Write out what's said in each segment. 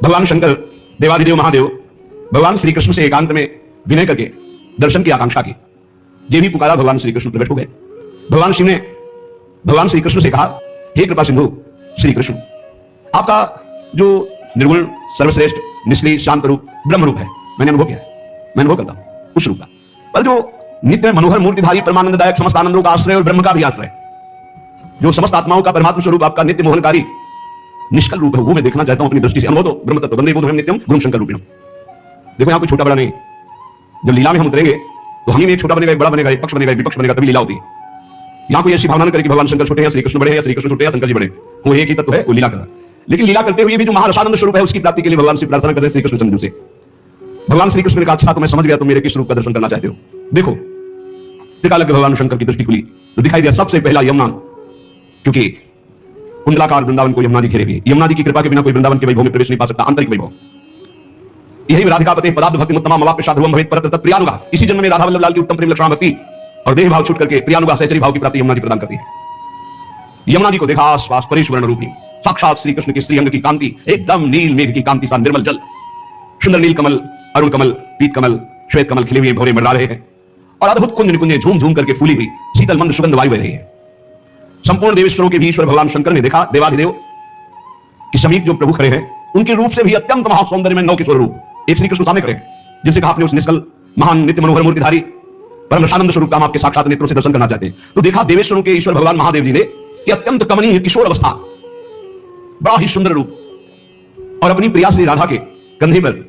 भगवान शंकर देवाधिदेव महादेव भगवान श्री कृष्ण से एकांत में विनय करके दर्शन की आकांक्षा की। जे भी पुकारा भगवान श्री कृष्ण प्रकट हो गए। भगवान शिव ने भगवान श्री कृष्ण से कहा, हे कृपा सिंधु श्री कृष्ण, आपका जो निर्गुण सर्वश्रेष्ठ निष्क्रिय शांत रूप ब्रह्म रूप है, मैंने अनुभव किया है, मैं अनुभव करता हूं उस रूप का। पर जो नित्य मनोहर मूर्तिधारी परमानंददायक समस्त आनंदों का आश्रय और ब्रह्म का भी आश्रय, जो समस्त आत्माओं का परमात्मा स्वरूप आपका नित्य मोहनकारी निष्कल रूप है, वो मैं देखना चाहता हूं अपनी दृष्टि से। अनुभव तो ब्रह्म तत्व वंदे बोधमयं नित्यम गुरुं शंकर रूपिणम्। देखो यहां कोई छोटा बड़ा नहीं, जब लीला में हम उतरेंगे तो हम ही में एक छोटा बनेगा, एक बड़ा बनेगा, एक पक्ष बनेगा, एक विपक्ष बनेगा, तभी लीला होती है। यहां कोई ऐसी भावना न करे कि भगवान शंकर छोटे हैं, श्री कृष्ण बड़े हैं, श्री कृष्ण छोटे हैं, शंकर जी बड़े। वो एक ही तत्व है, वो लीला कर रहा है। लेकिन लीला करते हुए भी जो महारसानंद स्वरूप है उसकी प्राप्ति के लिए भगवान से प्रार्थना कर रहे हैं श्री कृष्ण चंद्र से। भगवान श्री कृष्ण ने कहा, अच्छा तो मैं समझ गया तुम मेरे किस रूप का दर्शन करना चाहते हो। देखो त्रिकाल के भगवान शंकर की दृष्टि खुली तो दिखाई दिया सबसे पहला यमुना, क्योंकि कुंडलाकार वृंदावन को यमुना जी घेरे हुए। यमुना जी की कृपा के बिना कोई वृंदावन के वैभव में प्रवेश नहीं पा सकता, आंतरिक वैभव। यही राधिकापते पदार्थ भक्ति उत्तमा मवाप्य ध्रुवम भवेत् परत्र तत् प्रियानुगा। इसी जन्म में राधा वल्लभ लाल की उत्तम प्रेम लक्षण भक्ति और देह भाव छूट करके प्रियानुगा सहचरी भाव की प्राप्ति यमुना जी प्रदान करती है। यमुना जी को देखा आसपास परिश्वर्ण रूपी साक्षात श्री कृष्ण के श्रीअंग की कांति, एकदम नील मेघ की कांति सा निर्मल जल, सुंदर नील कमल, अरुण कमल, पीत कमल, श्वेत कमल खिले हुए भौरे मंडरा रहे हैं और अद्भुत कुंज निकुंजे झूम झूम करके फूली हुई शीतल मंद सुगंध वायु बह रही है। संपूर्ण देवेश्वरों के भी ईश्वर भगवान शंकर ने देखा देवाधिदेव कि समीप जो प्रभु खड़े हैं उनके रूप से भी अत्यंत महासौंदर्य में नौ किशोर रूप एक श्री कृष्ण सामने खड़े हैं, जिनसे कहा आपने उस निष्कल महान नित्य मनोहर मूर्तिधारी परम रसानंद स्वरूप का हम आपके साक्षात नेत्रों से दर्शन करना चाहते हैं। तो देखा देवेश्वरों के ईश्वर भगवान महादेव जी ने कि अत्यंत कमनीय किशोर अवस्था, बड़ा ही सुंदर रूप और अपनी प्रिया श्री राधा के कंधे पर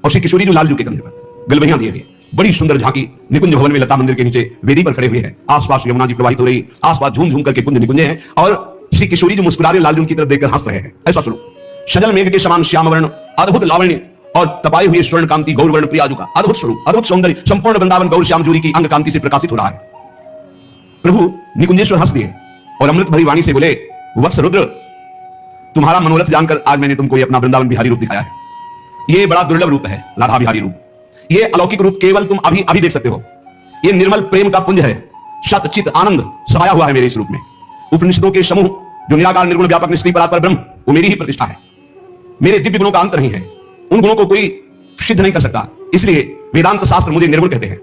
और श्री किशोरी जो लालजू के कंधे पर गलबहियां दिए हुए, बड़ी सुंदर झांकी निकुंज भवन में लता मंदिर के नीचे वेदी पर खड़े हुए हैं। आसपास यमुना जी प्रवाहित हो रही, आसपास झूम झूम करके कुंज निकुंजे हैं और श्री किशोरी जो मुस्कुरा रहे लालजू की तरफ देखकर हंस रहे हैं। ऐसा स्वरूप सजल मेघ के समान श्याम वर्ण, अद्भुत लावण्य और तपाए हुए स्वर्ण कांति गौर वर्ण प्रियाजू का अद्भुत स्वरूप, अद्भुत सौंदर्य संपूर्ण वृंदावन गौर श्याम जूरी की अंग कांति से प्रकाशित हो रहा है। प्रभु निकुंजेश्वर हंस दिए और अमृत भरी वाणी से बोले, वत्स रुद्र, तुम्हारा मनोरथ जानकर आज मैंने तुमको ये अपना वृंदावन बिहारी रूप दिखाया है। ये बड़ा दुर्लभ रूप है, राधा बिहारी रूप। ये अलौकिक रूप केवल तुम अभी अभी देख सकते हो। ये निर्मल प्रेम का पुंज है, सत चित आनंद समाया हुआ है मेरे इस रूप में। उपनिषदों के समूह जो निराकार निर्गुण व्यापक निष्क्रिय परात्पर ब्रह्म, वो मेरी ही प्रतिष्ठा है। मेरे दिव्य गुणों का अंत नहीं है, उन गुणों को कोई सिद्ध नहीं कर सकता, इसलिए वेदांत शास्त्र मुझे निर्गुण कहते हैं।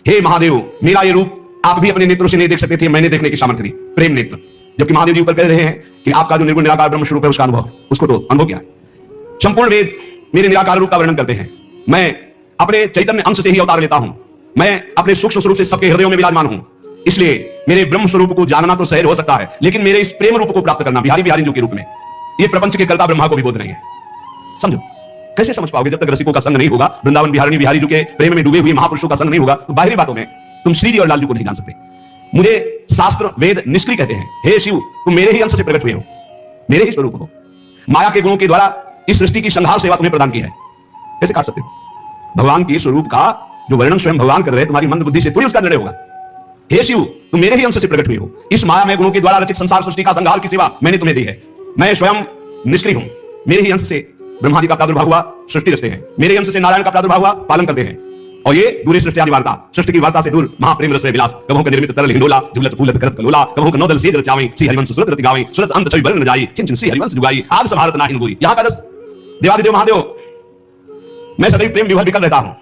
हे महादेव, मेरा ये रूप आप भी अपने नेत्रों से नहीं देख सकते थे, मैंने देखने की सामर्थ्य दी, प्रेम नेत्र। जबकि महादेव जी ऊपर कह रहे हैं कि आपका जो निर्गुण निराकार ब्रह्म स्वरूप है उसका अनुभव, उसको तो अनुभव क्या है। संपूर्ण वेद मेरे निराकार रूप का वर्णन करते हैं। मैं अपने चैतन्य अंश से ही अवतार लेता हूं, मैं अपने सूक्ष्म स्वरूप से सबके हृदयों में विराजमान हूं। इसलिए मेरे ब्रह्म स्वरूप को जानना तो सहज हो सकता है, लेकिन मेरे इस प्रेम रूप को प्राप्त करना बिहारी बिहारी के रूप में, यह प्रपंच के कर्ता ब्रह्मा को भी बोध नहीं है। समझो, कैसे समझ पाओगे जब तक रसिकों का संग नहीं होगा, वृंदावन बिहारी बिहारी जो के प्रेम में डूबे हुए महापुरुषों का संग नहीं होगा, तो बाहरी बातों में तुम श्री जी और लालजू को नहीं जान सकते। मुझे शास्त्र वेद निष्क्रिय कहते हैं। हे शिव, तुम मेरे ही अंश से प्रकट हुए हो, मेरे ही स्वरूप हो। माया के गुणों के द्वारा इस सृष्टि की संहार सेवा तुम्हें प्रदान की है, कैसे काट सकते हो। भगवान के स्वरूप का जो वर्णन स्वयं भगवान कर रहे हैं, तुम्हारी मंद बुद्धि से थोड़ी उसका निर्णय होगा। हे शिव, तुम मेरे ही अंश से प्रकट हुए हो। इस माया में गुणों के द्वारा रचित संसार सृष्टि का संहार की सेवा मैंने तुम्हें दी है। मैं स्वयं निष्क्रिय हूं, मेरे ही अंश से ब्रह्मा जी का प्रादुर्भाव हुआ, सृष्टि रचते हैं। मेरे अंश से नारायण का प्रादुर्भाव हुआ, पालन करते हैं। और ये दूरी सृष्टि आदि वार्ता, सृष्टि की वार्ता से दूर महाप्रेम रस विलास, कबहू का निर्मित तरल हिंडोला, जुगलत फूलत करत कलोला, कबहू का नौदल सेज रचावे, सी हरिवंश सुरत रति गावे, सुरत अंत छवि बरन जाई, छिन छिन सी हरिवंश जुगाई, आज सभारत नाहिन हुई। यहां का रस देवादिदेव महादेव, मैं सदैव प्रेम विभोर विकल रहता हूं।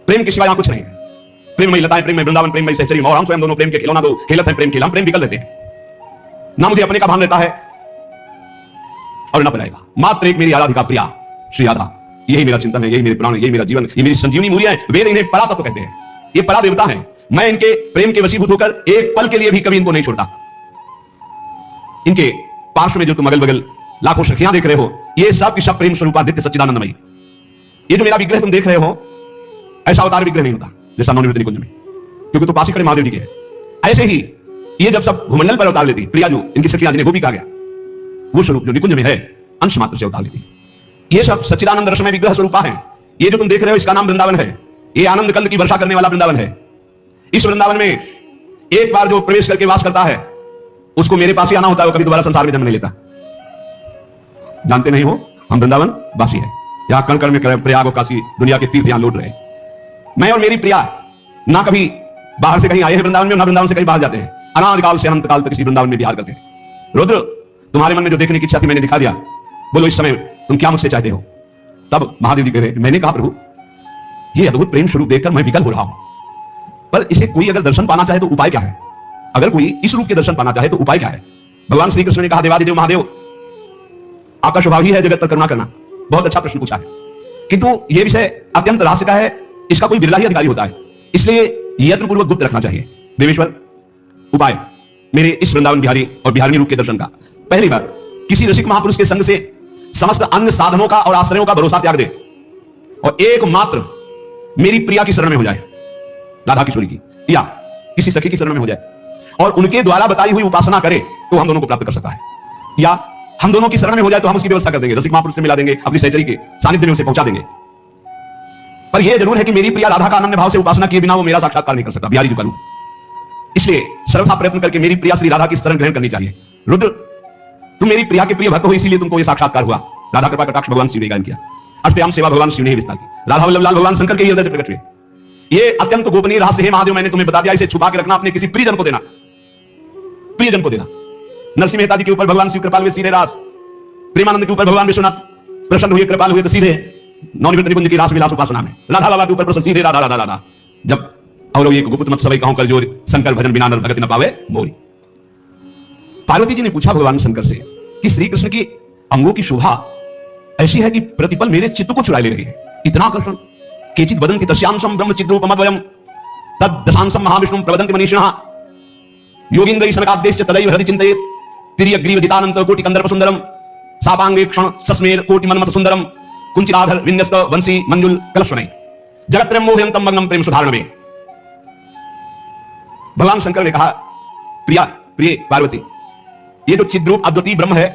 प्रेम के सिवा यहां कुछ नहीं है। प्रेम में लताएं, प्रेम में वृंदावन, प्रेम में सहचरी, और हम स्वयं दोनों प्रेम के खिलौना, दो खेलत है प्रेम खेल, हम प्रेम विकल रहते हैं। ना मुझे अपने का भान रहता है और न पड़ेगा। मात्र एक मेरी आराधिका प्रिया श्री राधा, यही मेरा चिंतन है, यही मेरे प्राण है, यही मेरा जीवन, ये मेरी संजीवनी मूलियां है। वेद इन्हें परा तत्व कहते हैं, ये परा देवता है। मैं इनके प्रेम के वशीभूत होकर एक पल के लिए भी कभी इनको नहीं छोड़ता। इनके पार्श्व में जो तुम अगल बगल लाखों सखियां देख रहे हो, ये सब की सब प्रेम स्वरूपा नित्य सच्चिदानंदमयी। ये जो मेरा विग्रह तुम देख रहे हो, ऐसा अवतार विग्रह नहीं होता जैसा नवनिवृत्ति कुंज में, क्योंकि तो पास ही खड़े महादेव जी के है। ऐसे ही ये जब सब भूमंडल पर अवतार लेती, प्रिया जो इनकी सखियां जिन्हें वो भी कहा गया, वो स्वरूप जो निकुंज में है अंश मात्र से अवतार लेती। ये सब सच्चिदानंद रसमय विग्रह स्वरूपा है। ये जो तुम देख रहे हो इसका नाम वृंदावन है। ये आनंद कंद की वर्षा करने वाला वृंदावन है। इस वृंदावन में एक बार जो प्रवेश करके वास करता है, उसको मेरे पास ही आना होता है, वो कभी दोबारा संसार में जन्म नहीं लेता। जानते नहीं हो, हम वृंदावन वासी है। यहां कण कण में प्रयाग और काशी दुनिया के तीर्थ यहां लौट रहे। मैं और मेरी प्रिया ना कभी बाहर से कहीं आए हैं वृंदावन में, ना वृंदावन से कहीं बाहर जाते हैं। अनादिकाल से अनंत काल तक इसी वृंदावन में विहार करते हैं। रुद्र, तुम्हारे मन में जो देखने की इच्छा थी मैंने दिखा दिया। बोलो इस समय तुम क्या मुझसे चाहते हो? तब महादेव जी कह रहे, मैंने कहा प्रभु ये अद्भुत प्रेम स्वरूप देखकर मैं विकल हो रहा हूं, पर इसे कोई अगर दर्शन पाना चाहे तो उपाय क्या है? अगर कोई इस रूप के दर्शन पाना चाहे तो उपाय क्या है? भगवान श्री कृष्ण ने कहा, देवादिदेव महादेव आपका स्वभाव ही है जगत पर करुणा करना। बहुत अच्छा प्रश्न पूछा है, किंतु यह विषय अत्यंत रहस्य का है, इसका कोई बिरला ही अधिकारी होता है, इसलिए यत्नपूर्वक गुप्त रखना चाहिए। देवेश्वर उपाय मेरे इस वृंदावन बिहारी और बिहारिणी रूप के दर्शन का। पहली बार किसी रसिक महापुरुष के संग से समस्त अन्य साधनों का और आश्रयों का भरोसा त्याग दे और एकमात्र मेरी प्रिया की शरण में हो जाए, राधा किशोरी की या किसी सखी की शरण में हो जाए और उनके द्वारा बताई हुई उपासना करे तो हम दोनों को प्राप्त कर सकता है। या हम दोनों की शरण में हो जाए तो हम उसकी व्यवस्था कर देंगे, रसिक महापुरुष से मिला देंगे, अपनी सहचरी के सानिध्य में उसे पहुंचा देंगे। पर यह जरूर है कि मेरी प्रिया राधा का अनन्य भाव से उपासना किए बिना वो मेरा साक्षात्कार नहीं कर सकता, बिहारी जी करूं। इसलिए सर्वथा प्रयत्न करके मेरी प्रिया श्री राधा की शरण ग्रहण करनी चाहिए। रुद्र तुम मेरी प्रिया के प्रिय भक्त हो, इसीलिए तुमको यह साक्षात्कार हुआ। राधा कृपा कटाक्ष भगवान शिव ने गायन किया, अष्टयाम सेवा भगवान शिव ने विस्तार की, राधा वल्लभ लाल भगवान शंकर के हृदय से प्रकट हुए। ये अत्यंत गोपनीय रहस्य है महादेव, मैंने तुम्हें बता दिया, इसे छुपा के रखना, अपने किसी प्रियजन को देना, प्रियजन को देना। नरसिंह मेहता जी के ऊपर भगवान शिव कृपाल हुए सीधे रास, प्रेमानंद के ऊपर भगवान विश्वनाथ प्रसन्न हुए कृपाल हुए तो सीधे नवनिवृत्त निकुंज की रास विलास उपासना में, राधा बाबा के ऊपर प्रसन्न सीधे राधा राधा राधा। जब और एक गुप्त मत सबै कहूं कर जोर, शंकर भजन बिना नर भगति न पावे मोरी। पार्वती जी ने पूछा भगवान शंकर से कि श्री कृष्ण की अंगों की शोभा ऐसी है कि प्रतिपल मेरे चित्त को चुरा ले रही है, इतना आकर्षण। केचित वदन्ति तस्यांशं ब्रह्म चिद्रूपमद्वयम् तद्दशांशं महाविष्णुं प्रवदन्ति मनीषिणः योगीन्द्रैः सनकाद्यैश्च तदैव हृदि चिन्तयेत् तिर्यग्रीवदितानन्त कोटि कंदर्प सुन्दरम् सापांगेक्षण सस्मेर कोटि मन्मथ सुन्दरम् कुंचिताधर विन्यस्त वंशी मंजुल कलशवनै जगत्रयं मोहयन्तं मग्नं प्रेम सुधारणवे। भगवान शंकर ने कहा, प्रिया प्रिय पार्वती, ये जो चिद्रूप अद्वितीय ब्रह्म है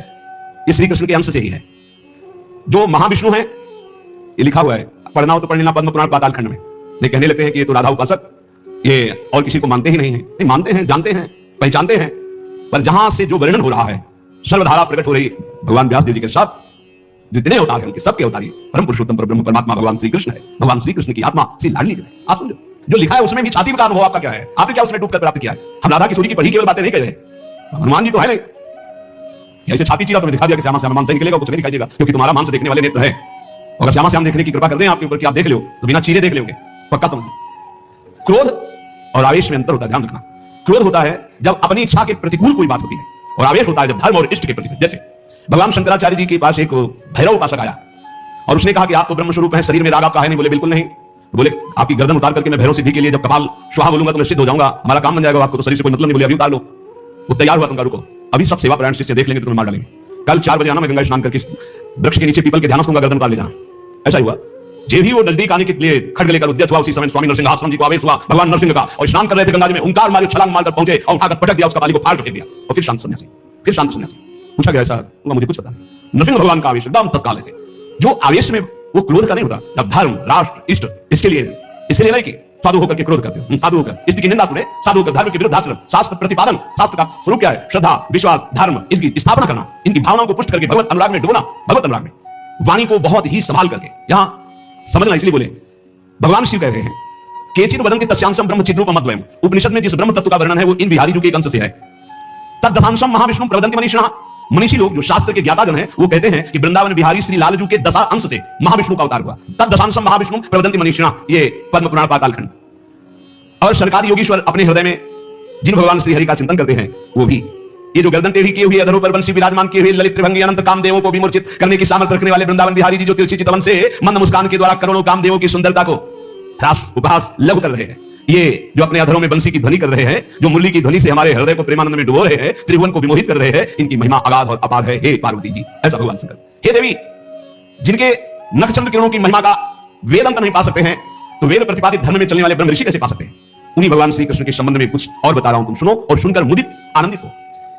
ये श्री कृष्ण के अंश से ही है। जो महाविष्णु है ये लिखा हुआ है, पढ़ना हो तो पढ़ लेना पद्म पुराण पाताल खंड में। ये कहने लगते हैं कि ये तो राधा उपासक, ये और किसी को मानते ही नहीं है। नहीं मानते हैं, जानते हैं, पहचानते हैं, पर जहां से जो वर्णन हो रहा है, सर्वधारा प्रकट हो रही भगवान व्यास देव जी के साथ जितने अवतार हैं उनके सबके अवतारी परम पुरुषोत्तम परब्रह्म परमात्मा भगवान श्री कृष्ण है। भगवान श्री कृष्ण की आत्मा श्री लाडली है। आप समझो जो लिखा है उसमें भी छाती का अनुभव आपका क्या है? आपने क्या उसमें डूबकर प्राप्त किया है? हम राधा किशोरी की पढ़ी केवल बातें नहीं कह रहे, हनुमान जी तो है नहीं। ऐसे छाती चीरा तुम्हें दिखा दिया कि श्यामा श्याम मांस से निकलेगा, कुछ नहीं दिखाई देगा, क्योंकि तुम्हारा मांस देखने वाले नेत्र है। अगर श्यामा श्याम देखने की कृपा कर दें आपके ऊपर कि आप देख लो तो बिना चीरे देख लोगे, पक्का समझ। क्रोध और आवेश में अंतर होता है, ध्यान रखना। क्रोध होता है जब अपनी इच्छा के प्रतिकूल कोई बात होती है, और आवेश होता है जब धर्म और इष्ट के प्रतिकूल। जैसे भगवान शंकराचार्य जी के पास एक भैरव उपासक आया और उसने कहा कि आप तो ब्रह्म स्वरूप हैं, शरीर में राग आपका है नहीं। बोले बिल्कुल नहीं। बोले आपकी गर्दन उतार करके मैं भैरव सिद्धि के लिए जब कपाल स्वाहा बोलूंगा तो निश्चित हो जाऊंगा, हमारा काम बन जाएगा, आपको तो शरीर से कोई मतलब नहीं। बोले अभी उतार लो। वो तैयार हुआ, तुमका रुको, अभी सब सेवा प्राण शिष्य देख लेंगे तो तुम्हें मार डालेंगे। कल 4 बजे आना, मैं गंगा स्नान करके वृक्ष के नीचे पीपल के ध्यान दूंगा, गर्दन उतार ले जाना। ऐसा हुआ। जे भी वो नजदीक आने के लिए खड्ग लेकर उद्यत हुआ, उसी समय स्वामी नरसिंह आश्रम जी को आवेश हुआ भगवान नरसिंह का, और स्नान कर रहे थे गंगा जी में, ओंकार मारे छलांग मारकर पहुंचे और उठाकर पटक दिया, उसका बाली को फाड़ कर दिया। और फिर शांत सन्यासी, फिर शांत सन्यासी। पूछा गया ऐसा? मुझे कुछ पता नहीं। नरसिंह भगवान का आवेश एकदम तत्काल से, जो आवेश में वो क्रोध का नहीं होता, जब धर्म राष्ट्र इष्ट इसके लिए नहीं कि साधु होकर के क्रोध करते हो, साधु होकर इष्ट की निंदा सुने, साधु होकर धर्म के विरुद्ध आचरण, शास्त्र प्रतिपादन। शास्त्र का स्वरूप क्या है? श्रद्धा, विश्वास, धर्म, इनकी स्थापना करना, इनकी भावनाओं को पुष्ट करके भगवत अनुराग में डुबना, भगवत अनुराग में वाणी को बहुत ही संभाल करके यहां समझना। इसलिए बोले भगवान शिव कह रहे हैं, केचित वदन्ति तस्यांशं ब्रह्म चिद्रूपमद्वयम्। उपनिषद में जिस ब्रह्म तत्व का वर्णन है वो इन बिहारी के एक अंश से है। तद्दशांशं महाविष्णुं प्रवदन्ति मनीषिणः। मनीषी लोग जो शास्त्र के ज्ञाताजन हैं वो कहते हैं कि वृंदावन बिहारी श्री लालजू के 10 अंश से महाविष्णु का अवतार हुआ। तद्दशांशं महाविष्णुं प्रवदन्ति मनीषिणः, ये पद्म पुराण पाताल खंड। और सरकारी योगीश्वर अपने हृदय में जिन भगवान श्री हरि का चिंतन करते हैं वो भी, ये जो गर्दन टेढ़ी किए हुए अधरों पर बंशी विराजमान किए हुए ललित त्रिभंगी अनंत कामदेवों को विमूर्छित करने की सामर्थ्य रखने वाले वृंदावन बिहारी जी, जो तिरछी चितवन से मंद मुस्कान के द्वारा करोड़ों कामदेवों की सुंदरता को ह्रास उपहास लघु कर रहे हैं। ये जो अपने अधरों में बंसी की ध्वनि कर रहे हैं, जो मुरली की ध्वनि से हमारे हृदय को प्रेमानंद में डुबो रहे हैं, त्रिभुवन को विमोहित कर रहे हैं, इनकी महिमा अगाध और अपार है। हे पार्वती जी, ऐसा भगवान शंकर। हे देवी, जिनके नखचंद्र किरणों की महिमा का वेद अंत नहीं पा सकते हैं, तो वेद प्रतिपादित धर्म में चलने वाले ब्रह्म ऋषि कैसे पा सकते हैं? उन्हीं भगवान श्री कृष्ण के संबंध में कुछ और बता रहा हूं, तुम सुनो और सुनकर मुदित आनंदित हो।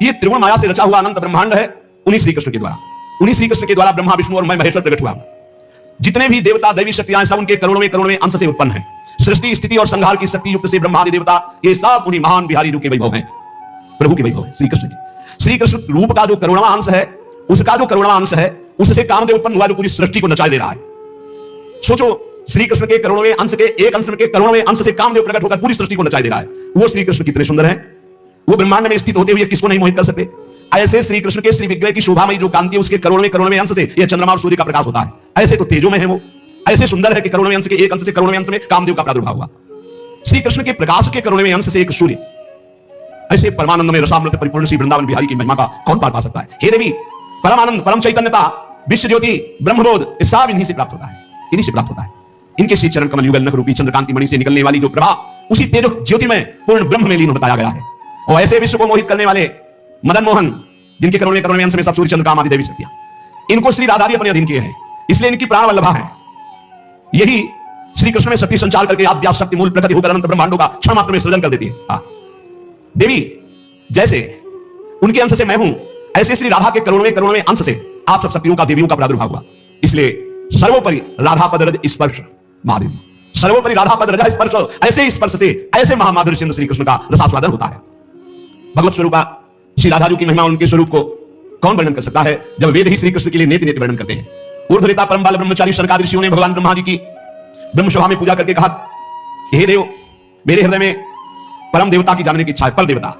ये त्रिगुण माया से रचा हुआ अनंत ब्रह्मांड है, उन्हीं श्री कृष्ण के द्वारा, उन्हीं श्री कृष्ण के द्वारा ब्रह्मा विष्णु और मैं महेश्वर प्रकट हुआ। जितने भी देवता दैवी शक्तियां सब उनके करोड़ों में अंश से उत्पन्न है। सृष्टि स्थिति और संहार की शक्ति युक्त से ब्रह्मादि देवता ये सब उन्हीं महान बिहारी रूप के वैभव हैं, प्रभु के वैभव है श्री कृष्ण की। श्री कृष्ण रूप का जो करुणा अंश है, उसका जो करुणा अंश है, उससे कामदेव उत्पन्न हुआ जो पूरी सृष्टि को नचा दे रहा है। सोचो, श्री कृष्ण के करोड़वें अंश के एक अंश के करोड़वें अंश से कामदेव प्रकट होकर पूरी सृष्टि को नचा दे रहा है। वो श्री कृष्ण कितने सुंदर हैं। वो ब्रह्मांड में स्थित होते हुए किसको नहीं मोहित कर सकते? ऐसे श्री कृष्ण के श्री विग्रह की शोभामयी जो कांति है उसके करोड़वें अंश से यह चंद्रमा और सूर्य का प्रकाश होता है। ऐसे तो तेजो में है वो, ऐसे सुंदर है कि करोड़वें अंश के एक अंश से करोड़वें अंश में कामदेव का प्रादुर्भाव हुआ। श्री कृष्ण के प्रकाश के करोड़वें अंश से एक सूर्य, ऐसे परमानंद में रसामृत परिपूर्ण श्री वृंदावन बिहारी की महिमा का कौन पार पा सकता है। हे देवी, परमानंद, परम चैतन्यता, विश्व ज्योति, ब्रह्मबोध, सब इन्हीं से प्राप्त होता है, इन्हीं से प्राप्त होता है। इनके श्री चरण कमल युगल नख रूपी चंद्रकांति मणि से निकलने वाली जो प्रभा उसी तेज ज्योति में पूर्ण ब्रह्म में लीन बताया गया है। और ऐसे विश्व को मोहित करने वाले मदन मोहन, जिनके करोड़वें अंश में सब सूर्य चंद्र काम आदि देवी शक्तियां, इनको श्री राधा जी अपने अधीन किए हैं, इसलिए इनकी प्राण वल्लभा है। यही श्री कृष्ण में शक्ति संचार करके आद्या शक्ति मूल प्रकृति होकर अनंत ब्रह्मांडों का क्षण मात्र में सृजन कर देती है। देवी जैसे उनके अंश से मैं हूं, ऐसे श्री राधा के करोड़वें अंश से आप सब शक्तियों का, देवियों का प्रादुर्भाव हुआ। इसलिए सर्वोपरि राधा पद रज स्पर्श महादेवी, सर्वोपरि राधा पद रज स्पर्श, ऐसे स्पर्श से ऐसे महामाधुर्य चंद्र श्री कृष्ण का रसास्वादन होता है। भगवत स्वरूपा श्री राधा जी की महिमा, उनके स्वरूप को कौन वर्णन कर सकता है जब वेद ही श्री कृष्ण के लिए नेति नेति वर्णन करते हैं। ऊर्ध्वरेता परम बाल ब्रह्मचारी शरकाद ऋषियों ने भगवान ब्रह्मा जी की ब्रह्म सभा में पूजा करके कहा, हे देव, मेरे हृदय में परम देवता की जानने की इच्छा है, पर देवता